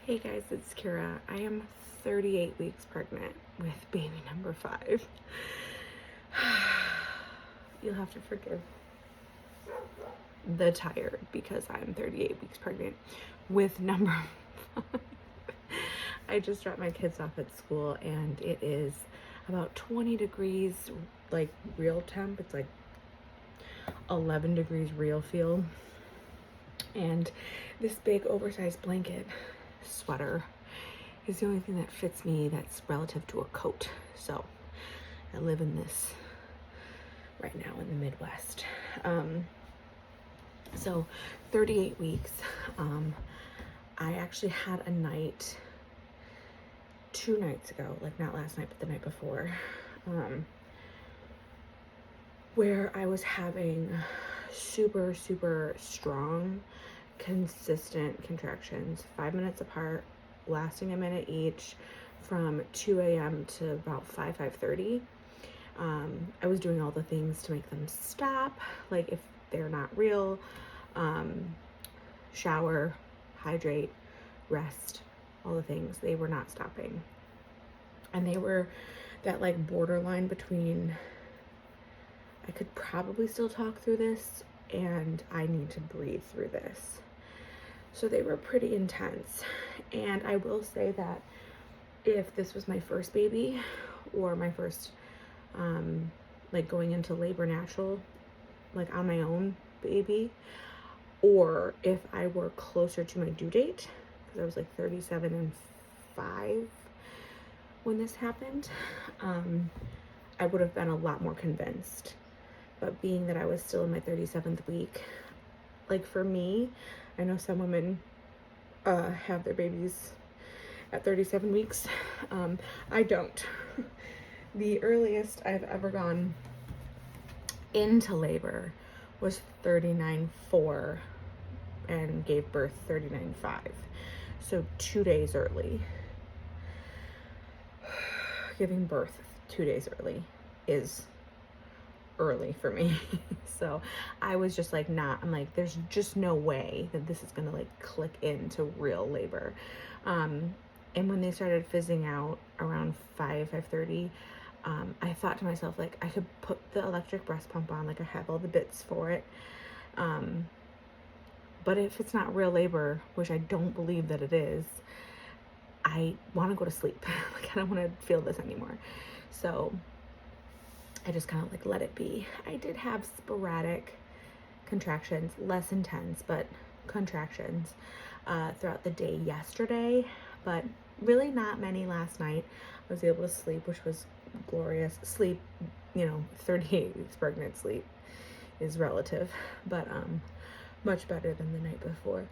Hey guys, it's Kira. I am 38 weeks pregnant with baby number 5. You'll have to forgive the tired because I'm 38 weeks pregnant with number 5. I just dropped my kids off at school and it is about 20 degrees, like real temp. It's like 11 degrees real feel. And this big oversized blanket sweater is the only thing that fits me that's relative to a coat. So I live in this right now in the Midwest. So 38 weeks. I actually had a night 2 nights ago, like not last night, but the night before, where I was having super strong, consistent contractions, 5 minutes apart, lasting a minute each, from 2 a.m. to about 5:30. I was doing all the things to make them stop, like if they're not real, shower, hydrate, rest, all the things. They were not stopping. And they were that like borderline between I could probably still talk through this and I need to breathe through this. So they were pretty intense. And I will say that if this was my first baby or my first, like going into labor natural, like on my own baby, or if I were closer to my due date, because I was like 37 and 5 when this happened, I would have been a lot more convinced. But being that I was still in my 37th week, like for me, I know some women have their babies at 37 weeks. I don't. The earliest I've ever gone into labor was 39.4 and gave birth 39.5. So 2 days early. Giving birth 2 days early is early for me. So I was just like, I'm like, there's just no way that this is gonna like click into real labor. And when they started fizzing out around 5:30, I thought to myself, like, I could put the electric breast pump on, like I have all the bits for it. But if it's not real labor, which I don't believe that it is, I want to go to sleep. Like, I don't want to feel this anymore. So I just kind of like let it be. I did have sporadic contractions, less intense, but contractions throughout the day yesterday, but really not many last night. I was able to sleep, which was glorious. Sleep, 38 weeks pregnant sleep is relative, but much better than the night before.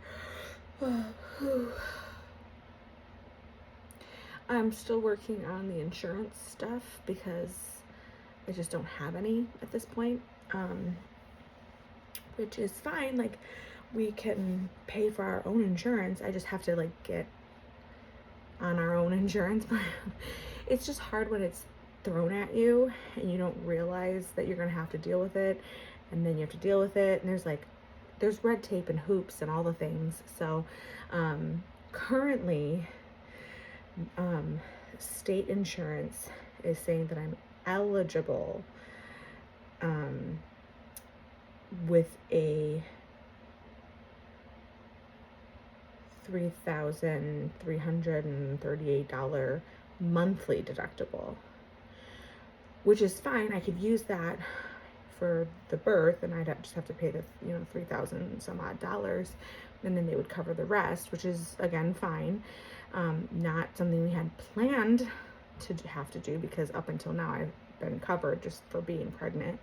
I'm still working on the insurance stuff because I just don't have any at this point, which is fine. Like, we can pay for our own insurance. I just have to like get on our own insurance plan. It's just hard when it's thrown at you and you don't realize that you're gonna have to deal with it, and then you have to deal with it, and there's red tape and hoops and all the things. So currently state insurance is saying that I'm eligible with a $3,338 monthly deductible, which is fine. I could use that for the birth, and I'd just have to pay the $3,000 some odd dollars, and then they would cover the rest, which is again fine. Not something we had planned to have to do, because up until now I've been covered just for being pregnant.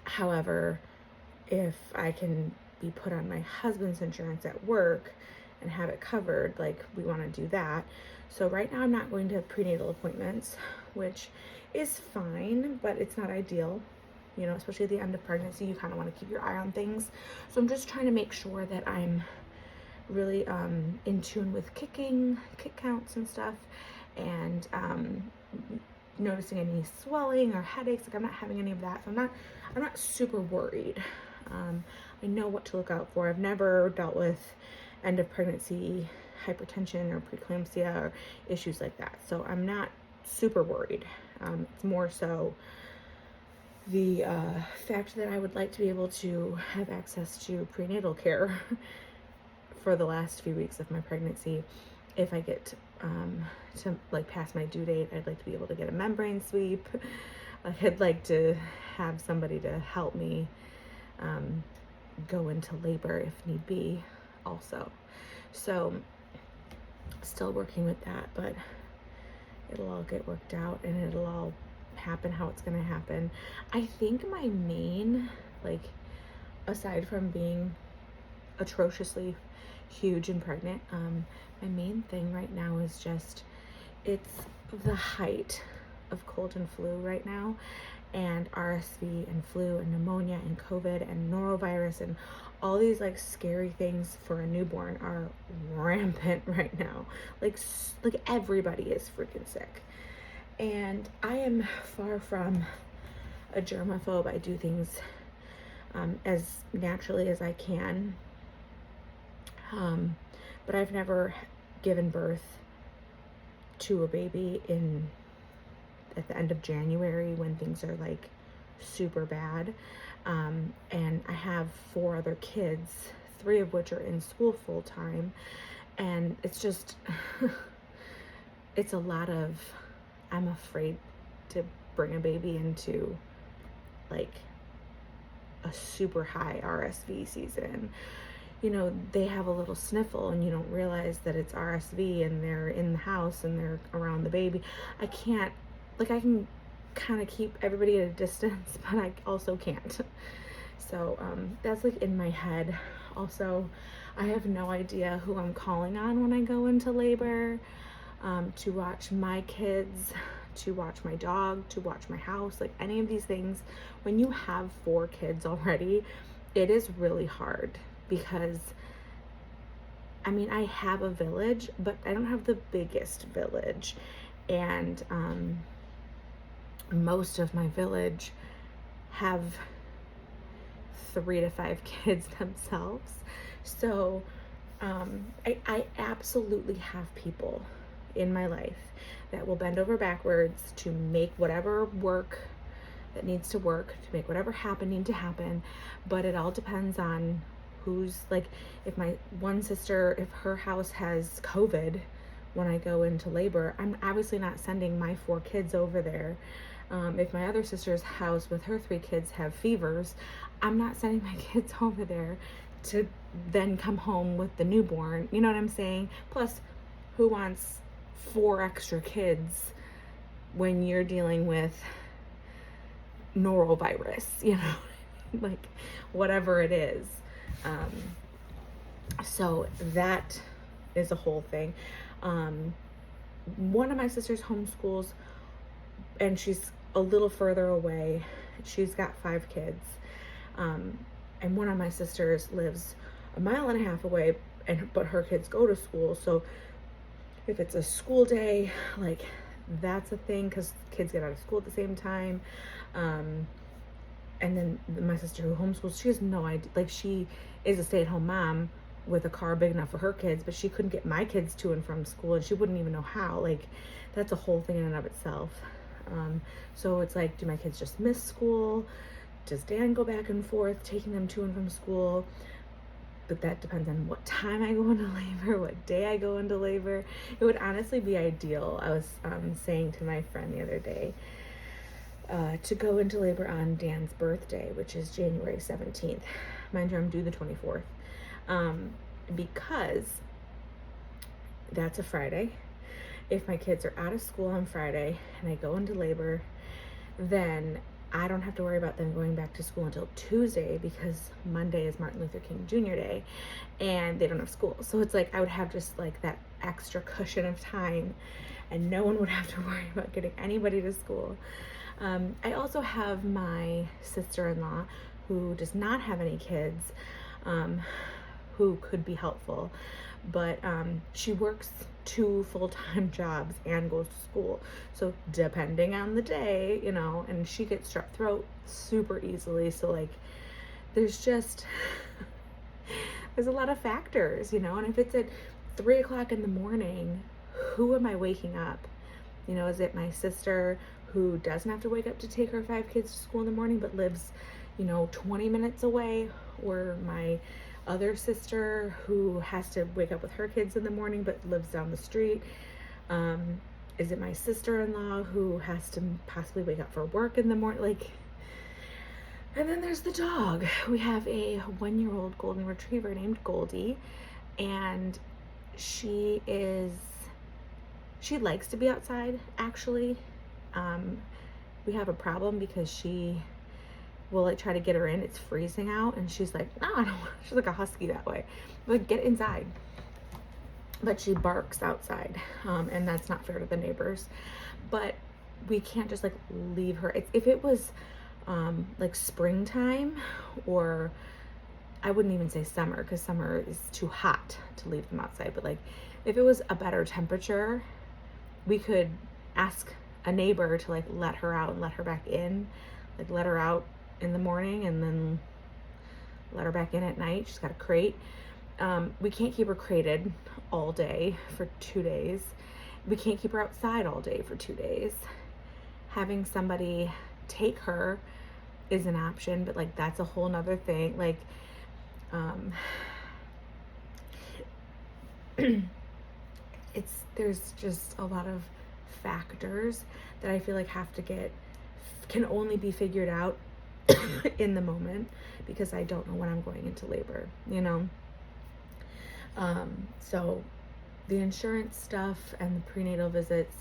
However, if I can be put on my husband's insurance at work and have it covered, like, we want to do that. So right now I'm not going to prenatal appointments, which is fine, but it's not ideal, especially at the end of pregnancy. You kind of want to keep your eye on things. So I'm just trying to make sure that I'm really in tune with kick counts and stuff, and noticing any swelling or headaches. Like, I'm not having any of that, so I'm not super worried. I know what to look out for. I've never dealt with end of pregnancy hypertension or preeclampsia or issues like that. So I'm not super worried. It's more so the fact that I would like to be able to have access to prenatal care for the last few weeks of my pregnancy. If I get to like past my due date, I'd like to be able to get a membrane sweep. I'd like to have somebody to help me go into labor if need be also. So still working with that, but it'll all get worked out and it'll all happen how it's gonna happen. I think my main, like, aside from being atrociously huge and pregnant, my main thing right now is just, it's the height of cold and flu right now, and RSV and flu and pneumonia and COVID and norovirus and all these like scary things for a newborn are rampant right now. Like everybody is freaking sick. And I am far from a germaphobe. I do things as naturally as I can. But I've never given birth to a baby at the end of January when things are like super bad. And I have 4 other kids, 3 of which are in school full time. And it's just, it's a lot of, I'm afraid to bring a baby into like a super high RSV season. You know, they have a little sniffle and you don't realize that it's RSV and they're in the house and they're around the baby. I can kind of keep everybody at a distance, but I also can't. So that's like in my head. Also, I have no idea who I'm calling on when I go into labor, to watch my kids, to watch my dog, to watch my house, like any of these things. When you have 4 kids already, it is really hard because, I mean, I have a village, but I don't have the biggest village. And most of my village have 3 to 5 kids themselves. So I absolutely have people in my life that will bend over backwards to make whatever work that needs to work, to make whatever need to happen. But it all depends on who's, like, if my one sister, if her house has COVID when I go into labor, I'm obviously not sending my 4 kids over there. If my other sister's house with her 3 kids have fevers, I'm not sending my kids over there to then come home with the newborn. You know what I'm saying? Plus, who wants 4 extra kids when you're dealing with norovirus, you know, like whatever it is. So that is a whole thing. One of my sisters homeschools and she's a little further away. She's got 5 kids. And one of my sisters lives a mile and a half away, but her kids go to school. So if it's a school day, like that's a thing because kids get out of school at the same time. And then my sister who homeschools, she has no idea. Like, she is a stay-at-home mom with a car big enough for her kids, but she couldn't get my kids to and from school, and she wouldn't even know how. Like, that's a whole thing in and of itself. So it's like, do my kids just miss school? Does Dan go back and forth taking them to and from school? But that depends on what time I go into labor, what day I go into labor. It would honestly be ideal. I was saying to my friend the other day, to go into labor on Dan's birthday, which is January 17th. Mind you, I'm due the 24th. Because that's a Friday. If my kids are out of school on Friday and I go into labor, then I don't have to worry about them going back to school until Tuesday because Monday is Martin Luther King Jr. Day and they don't have school. So it's like I would have just like that extra cushion of time and no one would have to worry about getting anybody to school. I also have my sister-in-law who does not have any kids, who could be helpful, but she works 2 full-time jobs and goes to school. So depending on the day, you know, and she gets strep throat super easily. So like, there's just there's a lot of factors, you know, and if it's at 3 o'clock in the morning, who am I waking up? You know, is it my sister who doesn't have to wake up to take her 5 kids to school in the morning but lives, you know, 20 minutes away? Or my other sister who has to wake up with her kids in the morning but lives down the street? Is it my sister-in-law who has to possibly wake up for work in the morning? Like, and then there's the dog. We have a 1-year-old golden retriever named Goldie, and she likes to be outside, actually. We have a problem because she will like try to get her in. It's freezing out, and she's like, no, I don't want. She's like a husky that way. Like, get inside. But she barks outside, and that's not fair to the neighbors. But we can't just like leave her. If it was like springtime, or I wouldn't even say summer, because summer is too hot to leave them outside. But like, if it was a better temperature, we could ask a neighbor to like let her out and let her back in, like let her out in the morning and then let her back in at night. She's got a crate. We can't keep her crated all day for 2 days. We can't keep her outside all day for 2 days. Having somebody take her is an option, but like that's a whole nother thing. Like, there's just a lot of factors that I feel like can only be figured out in the moment, because I don't know when I'm going into labor, you know? So the insurance stuff and the prenatal visits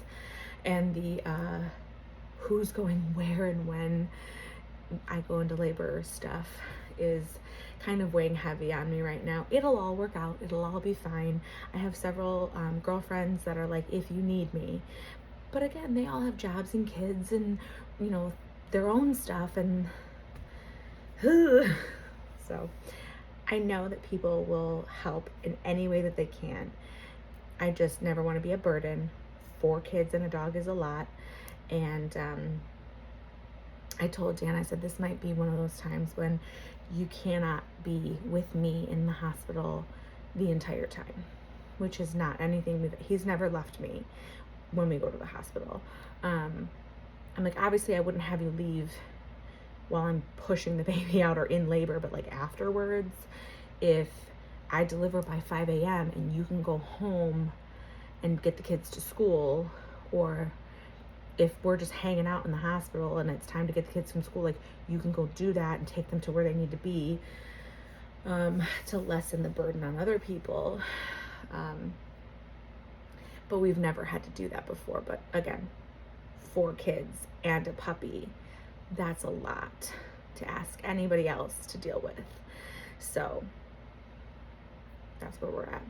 and the who's going where and when I go into labor stuff is kind of weighing heavy on me right now. It'll all work out. It'll all be fine. I have several girlfriends that are like, if you need me. But again, they all have jobs and kids and, you know, their own stuff. And so I know that people will help in any way that they can. I just never want to be a burden. 4 kids and a dog is a lot. And I told Dan, I said, this might be one of those times when you cannot be with me in the hospital the entire time, which is not anything. He's never left me when we go to the hospital. I'm like, obviously I wouldn't have you leave while I'm pushing the baby out or in labor, but like afterwards, if I deliver by 5 a.m. and you can go home and get the kids to school, or if we're just hanging out in the hospital and it's time to get the kids from school, like you can go do that and take them to where they need to be, to lessen the burden on other people. But we've never had to do that before. But again, 4 kids and a puppy, that's a lot to ask anybody else to deal with. So that's where we're at.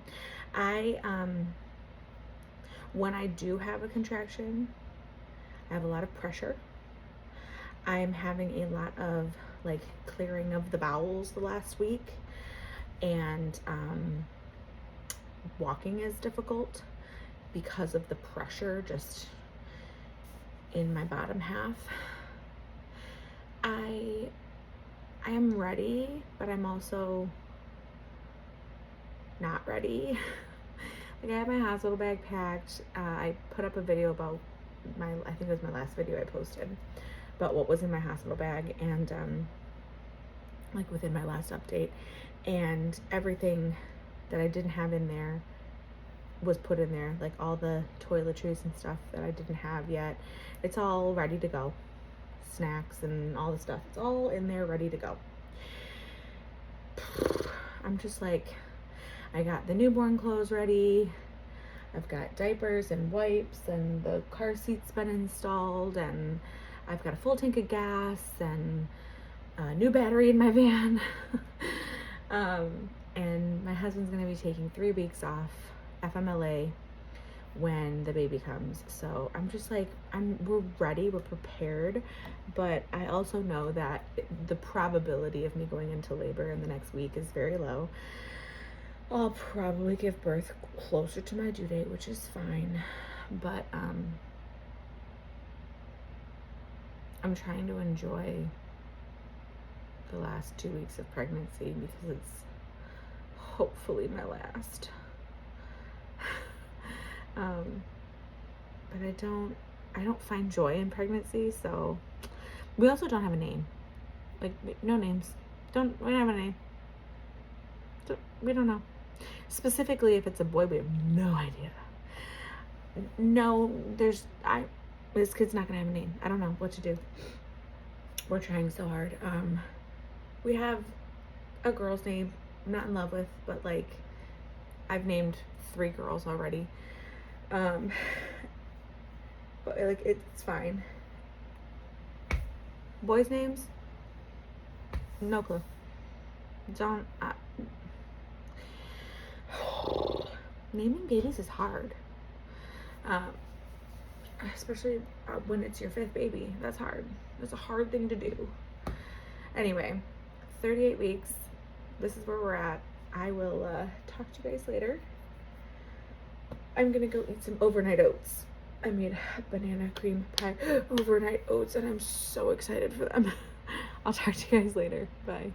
When I do have a contraction, I have a lot of pressure. I'm having a lot of like clearing of the bowels the last week, and walking is difficult because of the pressure just in my bottom half. I am ready, but I'm also not ready. Like, I have my hospital bag packed. I put up a video about I think it was my last video I posted about what was in my hospital bag, and like within my last update, and everything that I didn't have in there was put in there, like all the toiletries and stuff that I didn't have yet. It's all ready to go. Snacks and all the stuff, it's all in there ready to go. I'm just like, I got the newborn clothes ready. I've got diapers and wipes, and the car seat's been installed, and I've got a full tank of gas and a new battery in my van. And my husband's gonna be taking 3 weeks off FMLA when the baby comes. So I'm just like, we're ready, we're prepared, but I also know that the probability of me going into labor in the next week is very low. I'll probably give birth closer to my due date, which is fine, but I'm trying to enjoy the last 2 weeks of pregnancy, because it's hopefully my last. But I don't find joy in pregnancy, so we also don't have a name. Like, no names. We don't have a name. We don't know. Specifically, if it's a boy, we have no idea. No, this kid's not gonna have a name. I don't know what to do. We're trying so hard. We have a girl's name I'm not in love with, but like I've named 3 girls already. But like it's fine. Boys' names? No clue. Naming babies is hard. Especially when it's your 5th baby. That's hard. That's a hard thing to do. Anyway, 38 weeks. This is where we're at. I will talk to you guys later. I'm gonna go eat some overnight oats. I made banana cream pie overnight oats and I'm so excited for them. I'll talk to you guys later. Bye.